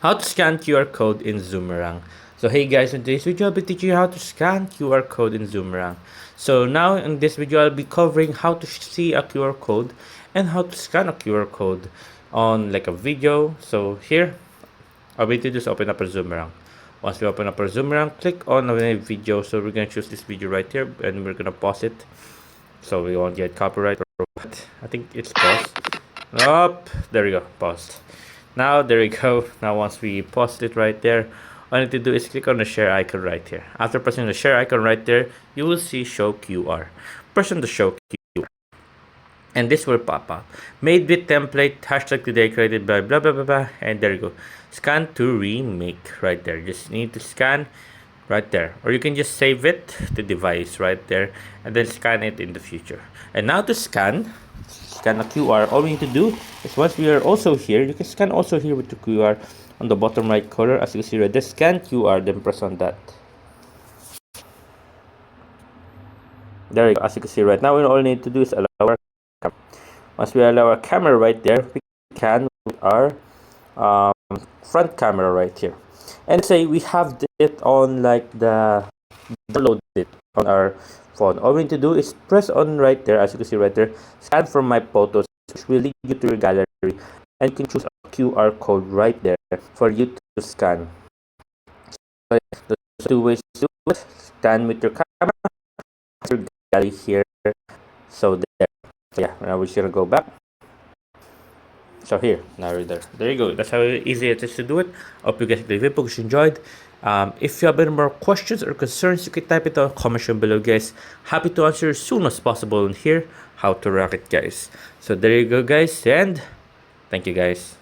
How to scan QR code in Zoomerang. So hey guys, in today's video I'll be teaching you how to scan QR code in Zoomerang. So now in this video I'll be covering how to see a QR code and how to scan a QR code on like a video. So here, all we need to do is open up a Zoomerang. Once we open up our Zoomerang, click on a video. So we're gonna choose this video right here and we're gonna pause it so we won't get copyright or what. I think it's paused. Up, there we go, paused. Now there we go. Now once we post it right there, all you need to do is click on the share icon right here. After pressing the share icon right there, you will see show QR. Press on the show QR and this will pop up. Made with template, hashtag today created by blah blah blah blah, and there you go. Scan to remake right there. Just need to scan right there, or you can just save it to device right there and then scan it in the future. And now to scan a QR, all we need to do is once we are also here, you can scan also here with the QR on the bottom right corner. As you can see right there, scan QR, then press on that. There you go. As you can see right now, all we need to do is allow our camera. Once we allow our camera right there, we can with our front camera right here. And say we have it on like the download it on our phone. All we need to do is press on right there, as you can see right there, scan from my photos, which will lead you to your gallery, and you can choose a QR code right there for you to scan. So there's two ways to do it. Scan with your camera, your gallery here. So there. So yeah, now we're just gonna go back. So here, now we're there. There you go. That's how easy it is to do it. Hope you guys enjoyed. If you have any more questions or concerns, you can type it in the comment section below, guys. Happy to answer as soon as possible in here. How to rock it, guys. So there you go, guys, and thank you, guys.